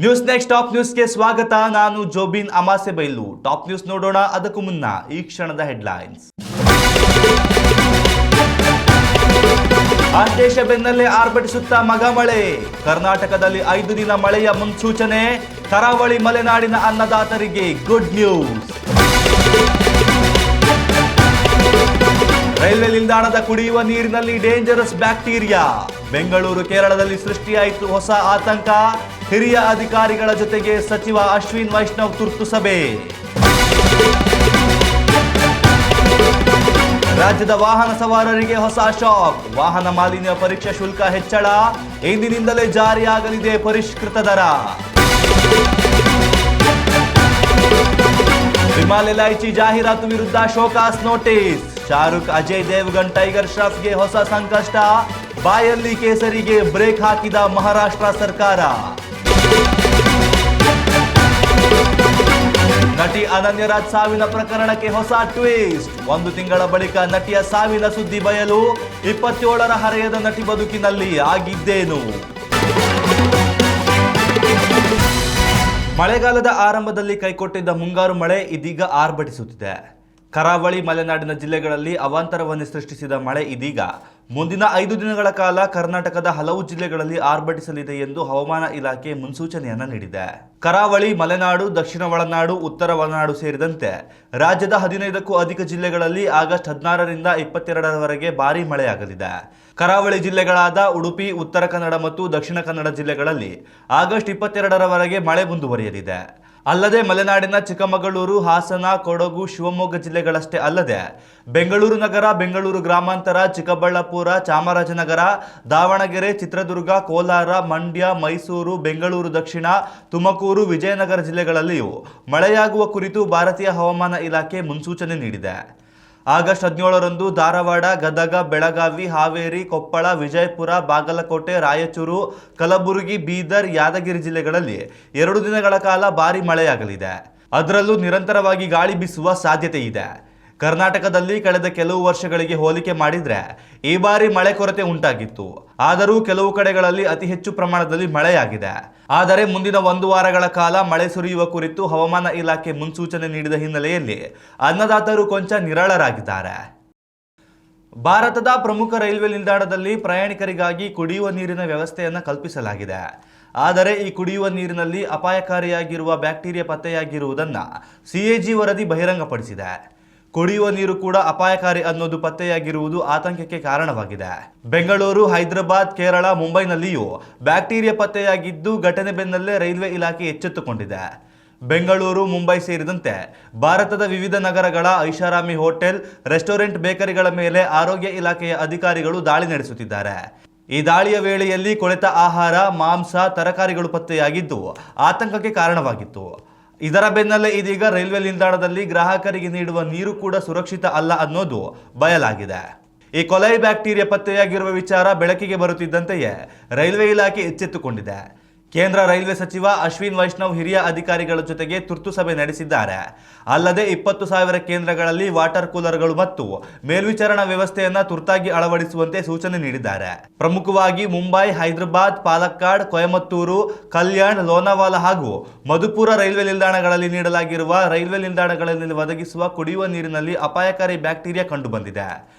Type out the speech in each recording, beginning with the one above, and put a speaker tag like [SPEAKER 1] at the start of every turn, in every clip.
[SPEAKER 1] News next top ನ್ಯೂಸ್ಗೆ ಸ್ವಾಗತ. ನಾನು ಜೋಬಿನ್ ಅಮಾಸೆಬೈಲು. ಟಾಪ್ ನ್ಯೂಸ್ ನೋಡೋಣ ಅದಕ್ಕೂ ಮುನ್ನ ಈ ಕ್ಷಣದ ಹೆಡ್ಲೈನ್ಸ್. ಆದೇಶ ಬೆನ್ನಲ್ಲೇ ಆರ್ಭಟಿಸುತ್ತಾ ಮಗಮಳೆ. ಕರ್ನಾಟಕದಲ್ಲಿ 5 ದಿನ ಮಳೆಯ ಮುನ್ಸೂಚನೆ. ಕರಾವಳಿ ಮಲೆನಾಡಿನ ಅನ್ನದಾತರಿಗೆ ಗುಡ್ ನ್ಯೂಸ್. ರೈಲ್ವೆ ನಿಲ್ದಾಣದ ಕುಡಿಯುವ ನೀರಿನಲ್ಲಿ ಡೇಂಜರಸ್ ಬ್ಯಾಕ್ಟೀರಿಯಾ. ಬೆಂಗಳೂರು ಕೇರಳದಲ್ಲಿ ಸೃಷ್ಟಿಯಾಯಿತು ಹೊಸ ಆತಂಕ. ಹಿರಿಯ ಅಧಿಕಾರಿಗಳ ಜೊತೆಗೆ ಸಚಿವ ಅಶ್ವಿನ್ ವೈಷ್ಣವ್ ತುರ್ತು ಸಭೆ. ರಾಜ್ಯದ ವಾಹನ ಸವಾರರಿಗೆ ಹೊಸ ಶಾಕ್. ವಾಹನ ಮಾಲಿನ್ಯ ಪರೀಕ್ಷಾ ಶುಲ್ಕ ಹೆಚ್ಚಳ. ಇಂದಿನಿಂದಲೇ ಜಾರಿಯಾಗಲಿದೆ ಪರಿಷ್ಕೃತ ದರ. ವಿಮಾಲ್ ಎಲ್ಐಸಿ ಜಾಹೀರಾತು ವಿರುದ್ಧ ಶೋಕಾಸ್ ನೋಟಿಸ್. ಶಾರುಖ್, ಅಜಯ್ ದೇವಗನ್, ಟೈಗರ್ ಶ್ರಾಫ್ಗೆ ಹೊಸ ಸಂಕಷ್ಟ. ಬಾಯಲ್ಲಿ ಕೇಸರಿಗೆ ಬ್ರೇಕ್ ಹಾಕಿದ ಮಹಾರಾಷ್ಟ್ರ ಸರ್ಕಾರ. ನಟಿ ಅನನ್ಯರಾಜ್ ಸಾವಿನ ಪ್ರಕರಣಕ್ಕೆ ಹೊಸ ಟ್ವಿಸ್ಟ್. 1 ತಿಂಗಳ ಬಳಿಕ ನಟಿಯ ಸಾವಿನ ಸುದ್ದಿ ಬಯಲು. 27ರ ಹರೆಯದ ನಟಿ ಬದುಕಿನಲ್ಲಿ ಆಗಿದ್ದೇನು? ಮಳೆಗಾಲದ ಆರಂಭದಲ್ಲಿ ಕೈಕೊಟ್ಟಿದ್ದ ಮುಂಗಾರು ಮಳೆ ಇದೀಗ ಆರ್ಭಟಿಸುತ್ತಿದೆ. ಕರಾವಳಿ ಮಲೆನಾಡಿನ ಜಿಲ್ಲೆಗಳಲ್ಲಿ ಅವಾಂತರವನ್ನು ಸೃಷ್ಟಿಸಿದ ಮಳೆ ಇದೀಗ ಮುಂದಿನ 5 ದಿನಗಳ ಕಾಲ ಕರ್ನಾಟಕದ ಹಲವು ಜಿಲ್ಲೆಗಳಲ್ಲಿ ಆರ್ಭಟಿಸಲಿದೆ ಎಂದು ಹವಾಮಾನ ಇಲಾಖೆ ಮುನ್ಸೂಚನೆಯನ್ನ ನೀಡಿದೆ. ಕರಾವಳಿ, ಮಲೆನಾಡು, ದಕ್ಷಿಣ ಒಳನಾಡು, ಉತ್ತರ ಒಳನಾಡು ಸೇರಿದಂತೆ ರಾಜ್ಯದ 15ಕ್ಕೂ ಅಧಿಕ ಜಿಲ್ಲೆಗಳಲ್ಲಿ ಆಗಸ್ಟ್ 16ರಿಂದ 22ರವರೆಗೆ ಭಾರೀ ಮಳೆಯಾಗಲಿದೆ. ಕರಾವಳಿ ಜಿಲ್ಲೆಗಳಾದ ಉಡುಪಿ, ಉತ್ತರ ಕನ್ನಡ ಮತ್ತು ದಕ್ಷಿಣ ಕನ್ನಡ ಜಿಲ್ಲೆಗಳಲ್ಲಿ ಆಗಸ್ಟ್ 22ರವರೆಗೆ ಮಳೆ ಮುಂದುವರಿಯಲಿದೆ. ಅಲ್ಲದೆ ಮಲೆನಾಡಿನ ಚಿಕ್ಕಮಗಳೂರು, ಹಾಸನ, ಕೊಡಗು, ಶಿವಮೊಗ್ಗ ಜಿಲ್ಲೆಗಳಷ್ಟೇ ಅಲ್ಲದೆ ಬೆಂಗಳೂರು ನಗರ, ಬೆಂಗಳೂರು ಗ್ರಾಮಾಂತರ, ಚಿಕ್ಕಬಳ್ಳಾಪುರ, ಚಾಮರಾಜನಗರ, ದಾವಣಗೆರೆ, ಚಿತ್ರದುರ್ಗ, ಕೋಲಾರ, ಮಂಡ್ಯ, ಮೈಸೂರು, ಬೆಂಗಳೂರು ದಕ್ಷಿಣ, ತುಮಕೂರು, ವಿಜಯನಗರ ಜಿಲ್ಲೆಗಳಲ್ಲಿಯೂ ಮಳೆಯಾಗುವ ಕುರಿತು ಭಾರತೀಯ ಹವಾಮಾನ ಇಲಾಖೆ ಮುನ್ಸೂಚನೆ ನೀಡಿದೆ. ಆಗಸ್ಟ್ 17ರಂದು ಧಾರವಾಡ, ಗದಗ, ಬೆಳಗಾವಿ, ಹಾವೇರಿ, ಕೊಪ್ಪಳ, ವಿಜಯಪುರ, ಬಾಗಲಕೋಟೆ, ರಾಯಚೂರು, ಕಲಬುರಗಿ, ಬೀದರ್, ಯಾದಗಿರಿ ಜಿಲ್ಲೆಗಳಲ್ಲಿ 2 ದಿನಗಳ ಕಾಲ ಭಾರೀ ಮಳೆಯಾಗಲಿದೆ. ಅದರಲ್ಲೂ ನಿರಂತರವಾಗಿ ಗಾಳಿ ಬೀಸುವ ಸಾಧ್ಯತೆ ಇದೆ. ಕರ್ನಾಟಕದಲ್ಲಿ ಕಳೆದ ಕೆಲವು ವರ್ಷಗಳಿಗೆ ಹೋಲಿಕೆ ಮಾಡಿದ್ರೆ ಈ ಬಾರಿ ಮಳೆ ಕೊರತೆ ಉಂಟಾಗಿತ್ತು. ಆದರೂ ಕೆಲವು ಕಡೆಗಳಲ್ಲಿ ಅತಿ ಹೆಚ್ಚು ಪ್ರಮಾಣದಲ್ಲಿ ಮಳೆಯಾಗಿದೆ. ಆದರೆ ಮುಂದಿನ 1 ವಾರಗಳ ಕಾಲ ಮಳೆ ಸುರಿಯುವ ಕುರಿತು ಹವಾಮಾನ ಇಲಾಖೆ ಮುನ್ಸೂಚನೆ ನೀಡಿದ ಹಿನ್ನೆಲೆಯಲ್ಲಿ ಅನ್ನದಾತರು ಕೊಂಚ ನಿರಾಳರಾಗಿದ್ದಾರೆ. ಭಾರತದ ಪ್ರಮುಖ ರೈಲ್ವೆ ನಿಲ್ದಾಣದಲ್ಲಿ ಪ್ರಯಾಣಿಕರಿಗಾಗಿ ಕುಡಿಯುವ ನೀರಿನ ವ್ಯವಸ್ಥೆಯನ್ನು ಕಲ್ಪಿಸಲಾಗಿದೆ. ಆದರೆ ಈ ಕುಡಿಯುವ ನೀರಿನಲ್ಲಿ ಅಪಾಯಕಾರಿಯಾಗಿರುವ ಬ್ಯಾಕ್ಟೀರಿಯಾ ಪತ್ತೆಯಾಗಿರುವುದನ್ನು ಸಿಎಜಿ ವರದಿ ಬಹಿರಂಗಪಡಿಸಿದೆ. ಕುಡಿಯುವ ನೀರು ಕೂಡ ಅಪಾಯಕಾರಿ ಅನ್ನೋದು ಪತ್ತೆಯಾಗಿರುವುದು ಆತಂಕಕ್ಕೆ ಕಾರಣವಾಗಿದೆ. ಬೆಂಗಳೂರು, ಹೈದರಾಬಾದ್, ಕೇರಳ, ಮುಂಬೈನಲ್ಲಿಯೂ ಬ್ಯಾಕ್ಟೀರಿಯಾ ಪತ್ತೆಯಾಗಿದ್ದು ಘಟನೆ ಬೆನ್ನಲ್ಲೇ ರೈಲ್ವೆ ಇಲಾಖೆ ಎಚ್ಚೆತ್ತುಕೊಂಡಿದೆ. ಬೆಂಗಳೂರು, ಮುಂಬೈ ಸೇರಿದಂತೆ ಭಾರತದ ವಿವಿಧ ನಗರಗಳ ಐಷಾರಾಮಿ ಹೋಟೆಲ್, ರೆಸ್ಟೋರೆಂಟ್, ಬೇಕರಿಗಳ ಮೇಲೆ ಆರೋಗ್ಯ ಇಲಾಖೆಯ ಅಧಿಕಾರಿಗಳು ದಾಳಿ ನಡೆಸುತ್ತಿದ್ದಾರೆ. ಈ ದಾಳಿಯ ವೇಳೆಯಲ್ಲಿ ಕೊಳೆತ ಆಹಾರ, ಮಾಂಸ, ತರಕಾರಿಗಳು ಪತ್ತೆಯಾಗಿದ್ದು ಆತಂಕಕ್ಕೆ ಕಾರಣವಾಗಿತ್ತು. ಇದರ ಬೆನ್ನಲ್ಲೇ ಇದೀಗ ರೈಲ್ವೆ ನಿಲ್ದಾಣದಲ್ಲಿ ಗ್ರಾಹಕರಿಗೆ ನೀಡುವ ನೀರು ಕೂಡ ಸುರಕ್ಷಿತ ಅಲ್ಲ ಅನ್ನೋದು ಬಯಲಾಗಿದೆ. ಈ ಕೊಲೈ ಬ್ಯಾಕ್ಟೀರಿಯಾ ಪತ್ತೆಯಾಗಿರುವ ವಿಚಾರ ಬೆಳಕಿಗೆ ಬರುತ್ತಿದ್ದಂತೆಯೇ ರೈಲ್ವೆ ಇಲಾಖೆ ಎಚ್ಚೆತ್ತುಕೊಂಡಿದೆ. ಕೇಂದ್ರ ರೈಲ್ವೆ ಸಚಿವ ಅಶ್ವಿನ್ ವೈಷ್ಣವ್ ಹಿರಿಯ ಅಧಿಕಾರಿಗಳ ಜೊತೆಗೆ ತುರ್ತು ಸಭೆ ನಡೆಸಿದ್ದಾರೆ. ಅಲ್ಲದೆ 20,000 ಕೇಂದ್ರಗಳಲ್ಲಿ ವಾಟರ್ ಕೂಲರ್ಗಳು ಮತ್ತು ಮೇಲ್ವಿಚಾರಣಾ ವ್ಯವಸ್ಥೆಯನ್ನ ತುರ್ತಾಗಿ ಅಳವಡಿಸುವಂತೆ ಸೂಚನೆ ನೀಡಿದ್ದಾರೆ. ಪ್ರಮುಖವಾಗಿ ಮುಂಬೈ, ಹೈದರಾಬಾದ್, ಪಾಲಕ್ಕಾಡ್, ಕೊಯಮತ್ತೂರು, ಕಲ್ಯಾಣ್, ಲೋನಾವಾಲಾ ಹಾಗೂ ಮಧುಪುರ ರೈಲ್ವೆ ನಿಲ್ದಾಣಗಳಲ್ಲಿ ನೀಡಲಾಗಿರುವ ರೈಲ್ವೆ ನಿಲ್ದಾಣಗಳಲ್ಲಿ ಒದಗಿಸುವ ಕುಡಿಯುವ ನೀರಿನಲ್ಲಿ ಅಪಾಯಕಾರಿ ಬ್ಯಾಕ್ಟೀರಿಯಾ ಕಂಡುಬಂದಿದೆ.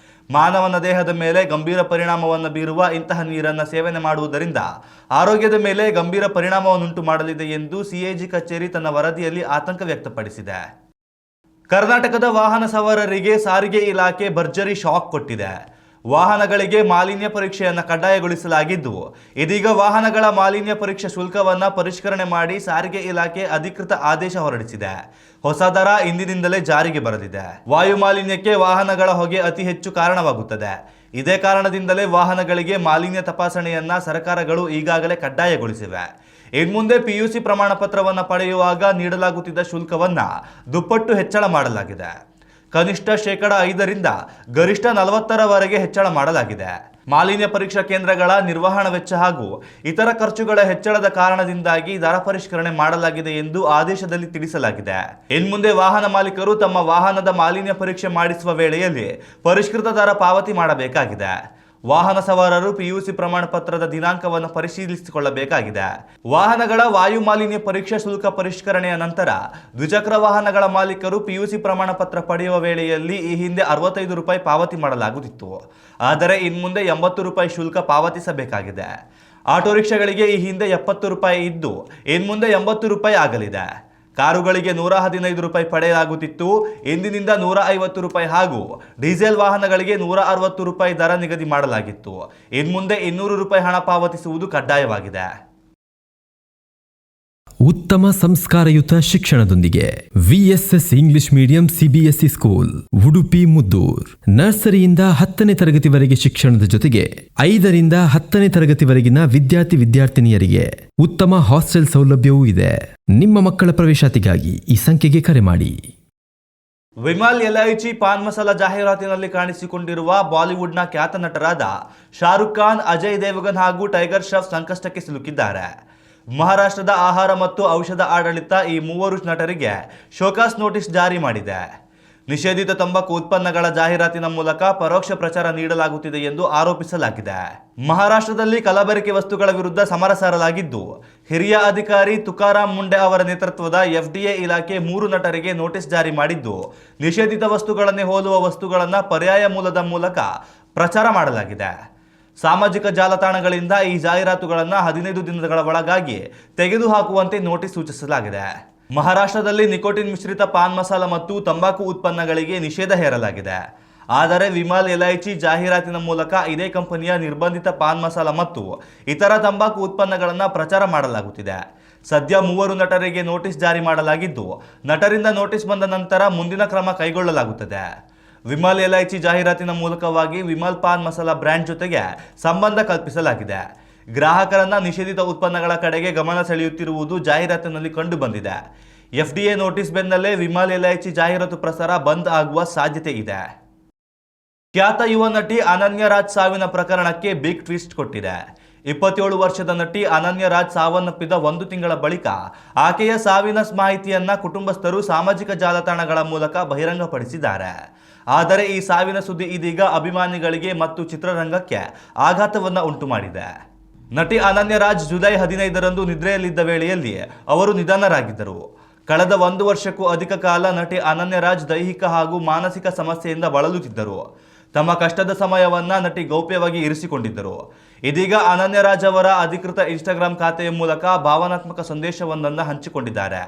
[SPEAKER 1] ಮಾನವನ ದೇಹದ ಮೇಲೆ ಗಂಭೀರ ಪರಿಣಾಮವನ್ನು ಬೀರುವ ಇಂತಹ ನೀರನ್ನು ಸೇವನೆ ಮಾಡುವುದರಿಂದ ಆರೋಗ್ಯದ ಮೇಲೆ ಗಂಭೀರ ಪರಿಣಾಮವನ್ನುಂಟು ಮಾಡಲಿದೆ ಎಂದು ಸಿಎಜಿ ಕಚೇರಿ ತನ್ನ ವರದಿಯಲ್ಲಿ ಆತಂಕ ವ್ಯಕ್ತಪಡಿಸಿದೆ. ಕರ್ನಾಟಕದ ವಾಹನ ಸವಾರರಿಗೆ ಸಾರಿಗೆ ಇಲಾಖೆ ಭರ್ಜರಿ ಶಾಕ್ ಕೊಟ್ಟಿದೆ. ವಾಹನಗಳಿಗೆ ಮಾಲಿನ್ಯ ಪರೀಕ್ಷೆಯನ್ನು ಕಡ್ಡಾಯಗೊಳಿಸಲಾಗಿದ್ದು ಇದೀಗ ವಾಹನಗಳ ಮಾಲಿನ್ಯ ಪರೀಕ್ಷಾ ಶುಲ್ಕವನ್ನು ಪರಿಷ್ಕರಣೆ ಮಾಡಿ ಸಾರಿಗೆ ಇಲಾಖೆ ಅಧಿಕೃತ ಆದೇಶ ಹೊರಡಿಸಿದೆ. ಹೊಸ ದರ ಇಂದಿನಿಂದಲೇ ಜಾರಿಗೆ ಬರಲಿದೆ. ವಾಯು ಮಾಲಿನ್ಯಕ್ಕೆ ವಾಹನಗಳ ಹೊಗೆ ಅತಿ ಹೆಚ್ಚು ಕಾರಣವಾಗುತ್ತದೆ. ಇದೇ ಕಾರಣದಿಂದಲೇ ವಾಹನಗಳಿಗೆ ಮಾಲಿನ್ಯ ತಪಾಸಣೆಯನ್ನ ಸರ್ಕಾರಗಳು ಈಗಾಗಲೇ ಕಡ್ಡಾಯಗೊಳಿಸಿವೆ. ಇನ್ಮುಂದೆ ಪಿಯುಸಿ ಪ್ರಮಾಣ ಪತ್ರವನ್ನು ಪಡೆಯುವಾಗ ನೀಡಲಾಗುತ್ತಿದ್ದ ಶುಲ್ಕವನ್ನು ದುಪ್ಪಟ್ಟು ಹೆಚ್ಚಳ ಮಾಡಲಾಗಿದೆ. ಕನಿಷ್ಠ 5% ಗರಿಷ್ಠ 40%ವರೆಗೆ ಹೆಚ್ಚಳ ಮಾಡಲಾಗಿದೆ. ಮಾಲಿನ್ಯ ಪರೀಕ್ಷಾ ಕೇಂದ್ರಗಳ ನಿರ್ವಹಣಾ ವೆಚ್ಚ ಹಾಗೂ ಇತರ ಖರ್ಚುಗಳ ಹೆಚ್ಚಳದ ಕಾರಣದಿಂದಾಗಿ ದರ ಪರಿಷ್ಕರಣೆ ಮಾಡಲಾಗಿದೆ ಎಂದು ಆದೇಶದಲ್ಲಿ ತಿಳಿಸಲಾಗಿದೆ. ಇನ್ಮುಂದೆ ವಾಹನ ಮಾಲೀಕರು ತಮ್ಮ ವಾಹನದ ಮಾಲಿನ್ಯ ಪರೀಕ್ಷೆ ಮಾಡಿಸುವ ವೇಳೆಯಲ್ಲಿ ಪರಿಷ್ಕೃತ ದರ ಪಾವತಿ ಮಾಡಬೇಕಾಗಿದೆ. ವಾಹನ ಸವಾರರು ಪಿಯುಸಿ ಪ್ರಮಾಣ ಪತ್ರದ ದಿನಾಂಕವನ್ನು ಪರಿಶೀಲಿಸಿಕೊಳ್ಳಬೇಕಾಗಿದೆ. ವಾಹನಗಳ ವಾಯು ಮಾಲಿನ್ಯ ಪರೀಕ್ಷಾ ಶುಲ್ಕ ಪರಿಷ್ಕರಣೆಯ ನಂತರ ದ್ವಿಚಕ್ರ ವಾಹನಗಳ ಮಾಲೀಕರು ಪಿಯುಸಿ ಪ್ರಮಾಣ ಪತ್ರ ಪಡೆಯುವ ವೇಳೆಯಲ್ಲಿ ಈ ಹಿಂದೆ 65 ರೂಪಾಯಿ ಪಾವತಿ ಮಾಡಲಾಗುತ್ತಿತ್ತು. ಆದರೆ ಇನ್ಮುಂದೆ 80 ರೂಪಾಯಿ ಶುಲ್ಕ ಪಾವತಿಸಬೇಕಾಗಿದೆ. ಆಟೋ ರಿಕ್ಷಾಗಳಿಗೆ ಈ ಹಿಂದೆ 70 ರೂಪಾಯಿ ಇದ್ದು ಇನ್ಮುಂದೆ 80 ರೂಪಾಯಿ ಆಗಲಿದೆ. ಕಾರುಗಳಿಗೆ 115 ರೂಪಾಯಿ ಪಡೆಯಲಾಗುತ್ತಿತ್ತು. ಇಂದಿನಿಂದ 150 ರೂಪಾಯಿ ಹಾಗೂ ಡೀಸೆಲ್ ವಾಹನಗಳಿಗೆ 160 ರೂಪಾಯಿ ದರ ನಿಗದಿ ಮಾಡಲಾಗಿತ್ತು. ಇನ್ಮುಂದೆ 200 ರೂಪಾಯಿ ಹಣ ಪಾವತಿಸುವುದು ಕಡ್ಡಾಯವಾಗಿದೆ.
[SPEAKER 2] ಉತ್ತಮ ಸಂಸ್ಕಾರಯುತ ಶಿಕ್ಷಣದೊಂದಿಗೆ VSS English medium CBSE school Udupi Muddur. ನರ್ಸರಿಯಿಂದ 10ನೇ ತರಗತಿವರೆಗೆ ಶಿಕ್ಷಣದ ಜೊತೆಗೆ 5ರಿಂದ 10ನೇ ತರಗತಿವರೆಗಿನ ವಿದ್ಯಾರ್ಥಿನಿಯರಿಗೆ ಉತ್ತಮ ಹಾಸ್ಟೆಲ್ ಸೌಲಭ್ಯವೂ ಇದೆ. ನಿಮ್ಮ ಮಕ್ಕಳ ಪ್ರವೇಶಾತಿಗಾಗಿ ಈ ಸಂಖ್ಯೆಗೆ ಕರೆ ಮಾಡಿ.
[SPEAKER 1] ವಿಮಲ್ ಎಲ್ಐಚಿ ಪಾನ್ ಮಸಾಲ ಜಾಹೀರಾತಿನಲ್ಲಿ ಕಾಣಿಸಿಕೊಂಡಿರುವ ಬಾಲಿವುಡ್ನ ಖ್ಯಾತ ನಟರಾದ ಶಾರುಖ್ ಖಾನ್, ಅಜಯ್ ದೇವಗನ್ ಹಾಗೂ ಟೈಗರ್ ಶ್ರಾಫ್ ಸಂಕಷ್ಟಕ್ಕೆ ಸಿಲುಕಿದ್ದಾರೆ. ಮಹಾರಾಷ್ಟ್ರದ ಆಹಾರ ಮತ್ತು ಔಷಧ ಆಡಳಿತ ಈ ಮೂವರು ನಟರಿಗೆ ಶೋಕಾಸ್ ನೋಟಿಸ್ ಜಾರಿ ಮಾಡಿದೆ. ನಿಷೇಧಿತ ತಂಬಾಕು ಉತ್ಪನ್ನಗಳ ಜಾಹೀರಾತಿನ ಮೂಲಕ ಪರೋಕ್ಷ ಪ್ರಚಾರ ನೀಡಲಾಗುತ್ತಿದೆ ಎಂದು ಆರೋಪಿಸಲಾಗಿದೆ. ಮಹಾರಾಷ್ಟ್ರದಲ್ಲಿ ಕಲಬೆರಕೆ ವಸ್ತುಗಳ ವಿರುದ್ಧ ಸಮರ ಸಾರಲಾಗಿದ್ದು, ಹಿರಿಯ ಅಧಿಕಾರಿ ತುಕಾರಾಮ್ ಮುಂಡೆ ಅವರ ನೇತೃತ್ವದ FDA ಇಲಾಖೆ 3 ನಟರಿಗೆ ನೋಟಿಸ್ ಜಾರಿ ಮಾಡಿದ್ದು, ನಿಷೇಧಿತ ವಸ್ತುಗಳನ್ನೇ ಹೋಲುವ ವಸ್ತುಗಳನ್ನು ಪರ್ಯಾಯ ಮೂಲದ ಮೂಲಕ ಪ್ರಚಾರ ಮಾಡಲಾಗಿದೆ. ಸಾಮಾಜಿಕ ಜಾಲತಾಣಗಳಿಂದ ಈ ಜಾಹೀರಾತುಗಳನ್ನು 15 ದಿನಗಳ ಒಳಗಾಗಿ ತೆಗೆದುಹಾಕುವಂತೆ ನೋಟಿಸ್ ಸೂಚಿಸಲಾಗಿದೆ. ಮಹಾರಾಷ್ಟ್ರದಲ್ಲಿ ನಿಕೋಟಿನ್ ಮಿಶ್ರಿತ ಪಾನ್ ಮಸಾಲ ಮತ್ತು ತಂಬಾಕು ಉತ್ಪನ್ನಗಳಿಗೆ ನಿಷೇಧ ಹೇರಲಾಗಿದೆ. ಆದರೆ ವಿಮಲ್ ಎಲ್ಐಚಿ ಜಾಹೀರಾತಿನ ಮೂಲಕ ಇದೇ ಕಂಪನಿಯ ನಿರ್ಬಂಧಿತ ಪಾನ್ ಮಸಾಲ ಮತ್ತು ಇತರ ತಂಬಾಕು ಉತ್ಪನ್ನಗಳನ್ನು ಪ್ರಚಾರ ಮಾಡಲಾಗುತ್ತಿದೆ. ಸದ್ಯ 3 ನಟರಿಗೆ ನೋಟಿಸ್ ಜಾರಿ ಮಾಡಲಾಗಿದ್ದು, ನಟರಿಂದ ನೋಟಿಸ್ ಬಂದ ನಂತರ ಮುಂದಿನ ಕ್ರಮ ಕೈಗೊಳ್ಳಲಾಗುತ್ತದೆ. ವಿಮಲ್ ಎಲ್ಐಚಿ ಜಾಹೀರಾತಿನ ಮೂಲಕವಾಗಿ ವಿಮಲ್ ಪಾನ್ ಮಸಾಲ ಬ್ರ್ಯಾಂಡ್ ಜೊತೆಗೆ ಸಂಬಂಧ ಕಲ್ಪಿಸಲಾಗಿದೆ. ಗ್ರಾಹಕರನ್ನ ನಿಷೇಧಿತ ಉತ್ಪನ್ನಗಳ ಕಡೆಗೆ ಗಮನ ಸೆಳೆಯುತ್ತಿರುವುದು ಜಾಹೀರಾತಿನಲ್ಲಿ ಕಂಡು ಬಂದಿದೆ. FDA ನೋಟಿಸ್ ಬೆನ್ನಲ್ಲೇ ವಿಮಲ್ ಎಲ್ಐಚಿ ಜಾಹೀರಾತು ಪ್ರಸಾರ ಬಂದ್ ಆಗುವ ಸಾಧ್ಯತೆ ಇದೆ. ಖ್ಯಾತ ಯುವ ನಟಿ ಅನನ್ಯ ರಾಜ್ ಸಾವಿನ ಪ್ರಕರಣಕ್ಕೆ ಬಿಗ್ ಟ್ವಿಸ್ಟ್ ಕೊಟ್ಟಿದೆ. 27 ವರ್ಷದ ನಟಿ ಅನನ್ಯ ರಾಜ್ ಸಾವನ್ನಪ್ಪಿದ 1 ತಿಂಗಳ ಬಳಿಕ ಆಕೆಯ ಸಾವಿನ ಮಾಹಿತಿಯನ್ನ ಕುಟುಂಬಸ್ಥರು ಸಾಮಾಜಿಕ ಜಾಲತಾಣಗಳ ಮೂಲಕ ಬಹಿರಂಗಪಡಿಸಿದ್ದಾರೆ. ಆದರೆ ಈ ಸಾವಿನ ಸುದ್ದಿ ಇದೀಗ ಅಭಿಮಾನಿಗಳಿಗೆ ಮತ್ತು ಚಿತ್ರರಂಗಕ್ಕೆ ಆಘಾತವನ್ನು ಉಂಟು ಮಾಡಿದೆ. ನಟಿ ಅನನ್ಯ ರಾಜ್ ಜುಲೈ 15ರಂದು ನಿದ್ರೆಯಲ್ಲಿದ್ದ ವೇಳೆಯಲ್ಲಿ ಅವರು ನಿಧನರಾಗಿದ್ದರು. ಕಳೆದ 1 ವರ್ಷಕ್ಕೂ ಅಧಿಕ ಕಾಲ ನಟಿ ಅನನ್ಯ ರಾಜ್ ದೈಹಿಕ ಹಾಗೂ ಮಾನಸಿಕ ಸಮಸ್ಯೆಯಿಂದ ಬಳಲುತ್ತಿದ್ದರು. ತಮ್ಮ ಕಷ್ಟದ ಸಮಯವನ್ನ ನಟಿ ಗೌಪ್ಯವಾಗಿ ಇರಿಸಿಕೊಂಡಿದ್ದರು. ಇದೀಗ ಅನನ್ಯ ರಾಜ್ ಅವರ ಅಧಿಕೃತ ಇನ್ಸ್ಟಾಗ್ರಾಮ್ ಖಾತೆಯ ಮೂಲಕ ಭಾವನಾತ್ಮಕ ಸಂದೇಶವೊಂದನ್ನು ಹಂಚಿಕೊಂಡಿದ್ದಾರೆ.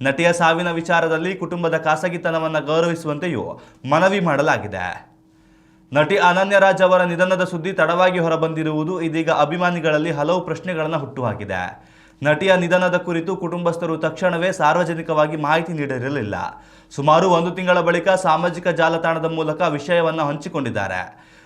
[SPEAKER 1] ನಟಿಯ ಸಾವಿನ ವಿಚಾರದಲ್ಲಿ ಕುಟುಂಬದ ಖಾಸಗಿತನವನ್ನು ಗೌರವಿಸುವಂತೆಯೂ ಮನವಿ ಮಾಡಲಾಗಿದೆ. ನಟಿ ಅನನ್ಯ ರಾಜ್ ಅವರ ನಿಧನದ ಸುದ್ದಿ ತಡವಾಗಿ ಹೊರಬಂದಿರುವುದು ಇದೀಗ ಅಭಿಮಾನಿಗಳಲ್ಲಿ ಹಲವು ಪ್ರಶ್ನೆಗಳನ್ನು ಹುಟ್ಟುಹಾಕಿದೆ. ನಟಿಯ ನಿಧನದ ಕುರಿತು ಕುಟುಂಬಸ್ಥರು ತಕ್ಷಣವೇ ಸಾರ್ವಜನಿಕವಾಗಿ ಮಾಹಿತಿ ನೀಡಿರಲಿಲ್ಲ. ಸುಮಾರು 1 ತಿಂಗಳ ಬಳಿಕ ಸಾಮಾಜಿಕ ಜಾಲತಾಣದ ಮೂಲಕ ವಿಷಯವನ್ನು ಹಂಚಿಕೊಂಡಿದ್ದಾರೆ.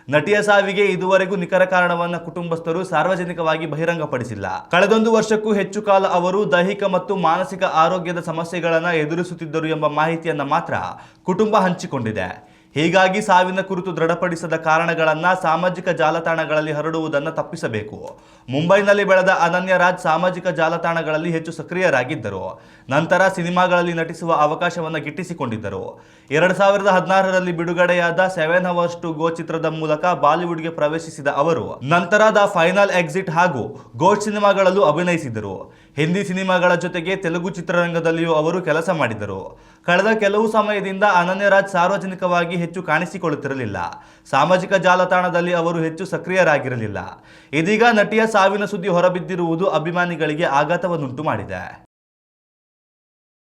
[SPEAKER 1] ನಟಿಯ ಸಾವಿಗೆ ಇದುವರೆಗೂ ನಿಖರ ಕಾರಣವನ್ನು ಕುಟುಂಬಸ್ಥರು ಸಾರ್ವಜನಿಕವಾಗಿ ಬಹಿರಂಗಪಡಿಸಿಲ್ಲ. ಕಳೆದೊಂದು ವರ್ಷಕ್ಕೂ ಹೆಚ್ಚು ಕಾಲ ಅವರು ದೈಹಿಕ ಮತ್ತು ಮಾನಸಿಕ ಆರೋಗ್ಯದ ಸಮಸ್ಯೆಗಳನ್ನು ಎದುರಿಸುತ್ತಿದ್ದರು ಎಂಬ ಮಾಹಿತಿಯನ್ನು ಮಾತ್ರ ಕುಟುಂಬ ಹಂಚಿಕೊಂಡಿದೆ. ಹೀಗಾಗಿ ಸಾವಿನ ಕುರಿತು ದೃಢಪಡಿಸದ ಕಾರಣಗಳನ್ನು ಸಾಮಾಜಿಕ ಜಾಲತಾಣಗಳಲ್ಲಿ ಹರಡುವುದನ್ನು ತಪ್ಪಿಸಬೇಕು. ಮುಂಬೈನಲ್ಲಿ ಬೆಳೆದ ಅನನ್ಯ ರಾಜ್ ಸಾಮಾಜಿಕ ಜಾಲತಾಣಗಳಲ್ಲಿ ಹೆಚ್ಚು ಸಕ್ರಿಯರಾಗಿದ್ದರು. ನಂತರ ಸಿನಿಮಾಗಳಲ್ಲಿ ನಟಿಸುವ ಅವಕಾಶವನ್ನು ಗಿಟ್ಟಿಸಿಕೊಂಡಿದ್ದರು. 2016ರಲ್ಲಿ ಬಿಡುಗಡೆಯಾದ 7 Hours to Go ಚಿತ್ರದ ಮೂಲಕ ಬಾಲಿವುಡ್ಗೆ ಪ್ರವೇಶಿಸಿದ ಅವರು ನಂತರ ದ ಫೈನಲ್ ಎಕ್ಸಿಟ್ ಹಾಗೂ ಗೋಸ್ಟ್ ಸಿನಿಮಾಗಳಲ್ಲೂ ಅಭಿನಯಿಸಿದರು. ಹಿಂದಿ ಸಿನಿಮಾಗಳ ಜೊತೆಗೆ ತೆಲುಗು ಚಿತ್ರರಂಗದಲ್ಲಿಯೂ ಅವರು ಕೆಲಸ ಮಾಡಿದರು. ಕಳೆದ ಕೆಲವು ಸಮಯದಿಂದ ಅನನ್ಯ ರಾಜ್ ಸಾರ್ವಜನಿಕವಾಗಿ ಹೆಚ್ಚು ಕಾಣಿಸಿಕೊಳ್ಳುತ್ತಿರಲಿಲ್ಲ. ಸಾಮಾಜಿಕ ಜಾಲತಾಣದಲ್ಲಿ ಅವರು ಹೆಚ್ಚು ಸಕ್ರಿಯರಾಗಿರಲಿಲ್ಲ. ಇದೀಗ ನಟಿಯ ಸಾವಿನ ಸುದ್ದಿ ಹೊರಬಿದ್ದಿರುವುದು ಅಭಿಮಾನಿಗಳಿಗೆ ಆಘಾತವನ್ನುಂಟು ಮಾಡಿದೆ.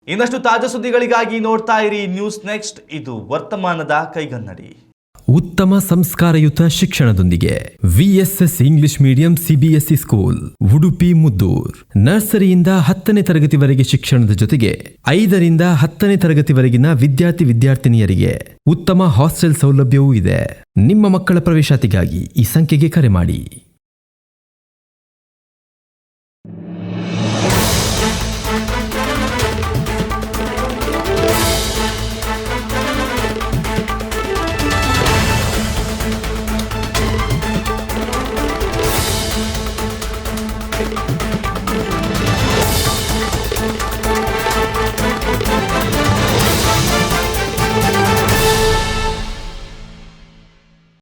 [SPEAKER 1] ಇನ್ನಷ್ಟು ತಾಜಾ ಸುದ್ದಿಗಳಿಗಾಗಿ ನೋಡ್ತಾ ಇರಿ ನ್ಯೂಸ್ ನೆಕ್ಸ್ಟ್. ಇದು ವರ್ತಮಾನದ ಕೈಗನ್ನಡಿ.
[SPEAKER 2] ಉತ್ತಮ ಸಂಸ್ಕಾರಯುತ ಶಿಕ್ಷಣದೊಂದಿಗೆ VSS English medium CBSE school Udupi Muddur. ನರ್ಸರಿಯಿಂದ 10ನೇ ತರಗತಿವರೆಗೆ ಶಿಕ್ಷಣದ ಜೊತೆಗೆ 5ರಿಂದ 10ನೇ ತರಗತಿವರೆಗಿನ ವಿದ್ಯಾರ್ಥಿನಿಯರಿಗೆ ಉತ್ತಮ ಹಾಸ್ಟೆಲ್ ಸೌಲಭ್ಯವೂ ಇದೆ. ನಿಮ್ಮ ಮಕ್ಕಳ ಪ್ರವೇಶಾತಿಗಾಗಿ ಈ ಸಂಖ್ಯೆಗೆ ಕರೆ ಮಾಡಿ.